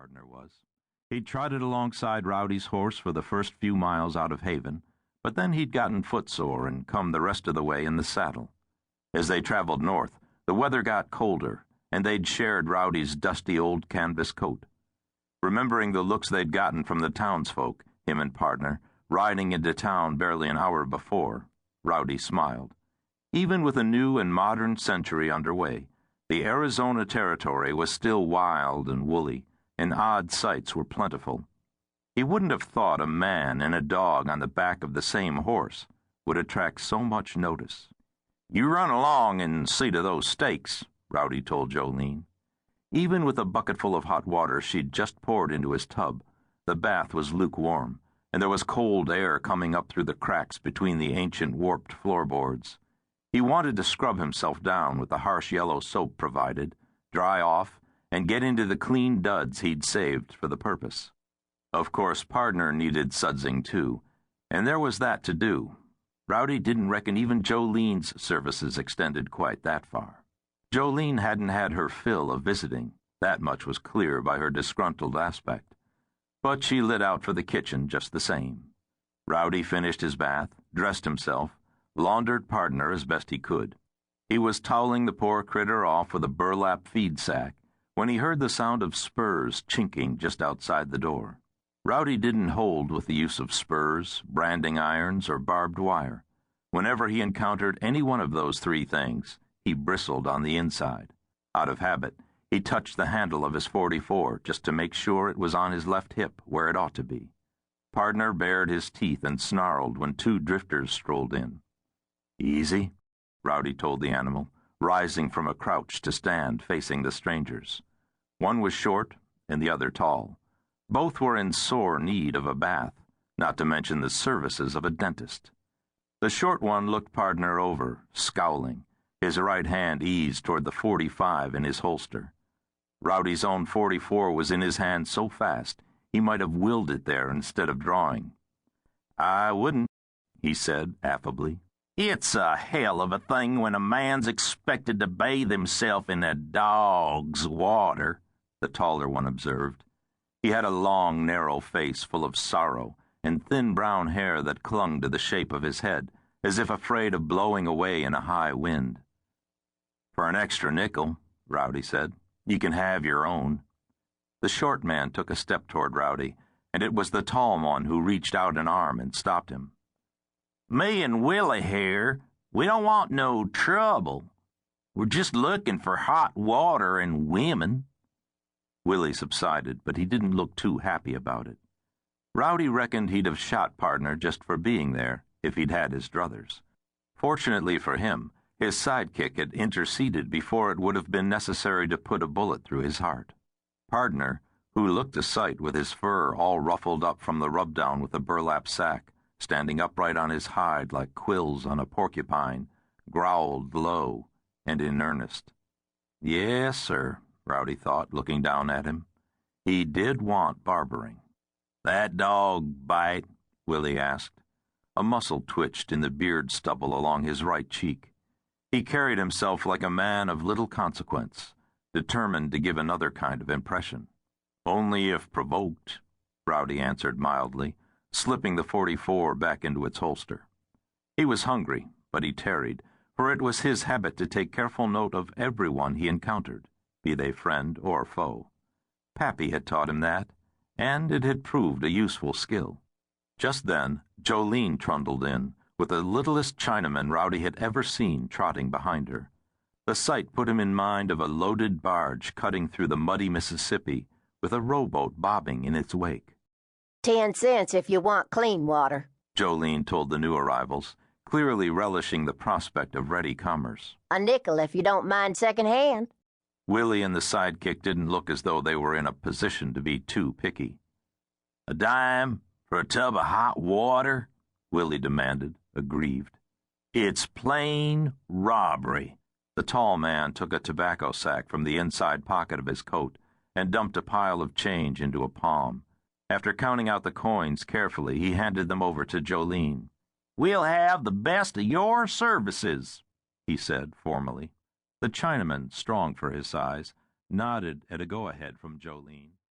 partner was. He'd trotted alongside Rowdy's horse for the first few miles out of Haven, but then he'd gotten footsore and come the rest of the way in the saddle. As they traveled north, the weather got colder, and they'd shared Rowdy's dusty old canvas coat. Remembering the looks they'd gotten from the townsfolk, him and partner, riding into town barely an hour before, Rowdy smiled. Even with a new and modern century underway, the Arizona Territory was still wild and woolly, and odd sights were plentiful. He wouldn't have thought a man and a dog on the back of the same horse would attract so much notice. "You run along and see to those steaks," Rowdy told Jolene. Even with a bucketful of hot water she'd just poured into his tub, the bath was lukewarm, and there was cold air coming up through the cracks between the ancient warped floorboards. He wanted to scrub himself down with the harsh yellow soap provided, dry off, and get into the clean duds he'd saved for the purpose. Of course, partner needed sudsing too, and there was that to do. Rowdy didn't reckon even Jolene's services extended quite that far. Jolene hadn't had her fill of visiting, that much was clear by her disgruntled aspect. But she lit out for the kitchen just the same. Rowdy finished his bath, dressed himself, laundered partner as best he could. He was toweling the poor critter off with a burlap feed sack when he heard the sound of spurs chinking just outside the door. Rowdy didn't hold with the use of spurs, branding irons, or barbed wire. Whenever he encountered any one of those three things, he bristled on the inside. Out of habit, he touched the handle of his .44 just to make sure it was on his left hip where it ought to be. Partner bared his teeth and snarled when two drifters strolled in. "Easy," Rowdy told the animal, rising from a crouch to stand facing the strangers. One was short and the other tall. Both were in sore need of a bath, not to mention the services of a dentist. The short one looked partner over, scowling, his right hand eased toward the .45 in his holster. Rowdy's own .44 was in his hand so fast he might have willed it there instead of drawing. "I wouldn't," he said affably. "It's a hell of a thing when a man's expected to bathe himself in a dog's water," the taller one observed. He had a long, narrow face full of sorrow and thin brown hair that clung to the shape of his head, as if afraid of blowing away in a high wind. "For an extra nickel," Rowdy said, "you can have your own." The short man took a step toward Rowdy, and it was the tall one who reached out an arm and stopped him. "Me and Willie here, we don't want no trouble. We're just looking for hot water and women." Willie subsided, but he didn't look too happy about it. Rowdy reckoned he'd have shot partner just for being there if he'd had his druthers. Fortunately for him, his sidekick had interceded before it would have been necessary to put a bullet through his heart. Partner, who looked a sight with his fur all ruffled up from the rub-down with a burlap sack, standing upright on his hide like quills on a porcupine, growled low and in earnest. Yes, sir, Rowdy thought, looking down at him. He did want barbering. "That dog bite?" Willie asked. A muscle twitched in the beard stubble along his right cheek. He carried himself like a man of little consequence, determined to give another kind of impression. "Only if provoked," Rowdy answered mildly, slipping the .44 back into its holster. He was hungry, but he tarried, for it was his habit to take careful note of everyone he encountered, be they friend or foe. Pappy had taught him that, and it had proved a useful skill. Just then, Jolene trundled in, with the littlest Chinaman Rowdy had ever seen trotting behind her. The sight put him in mind of a loaded barge cutting through the muddy Mississippi, with a rowboat bobbing in its wake. 10 cents if you want clean water, Jolene told the new arrivals, clearly relishing the prospect of ready commerce. A nickel if you don't mind second-hand. Willie and the sidekick didn't look as though they were in a position to be too picky. "A dime for a tub of hot water?" Willie demanded, aggrieved. "It's plain robbery." The tall man took a tobacco sack from the inside pocket of his coat and dumped a pile of change into a palm. After counting out the coins carefully, he handed them over to Jolene. "We'll have the best of your services," he said formally. The Chinaman, strong for his size, nodded at a go-ahead from Jolene.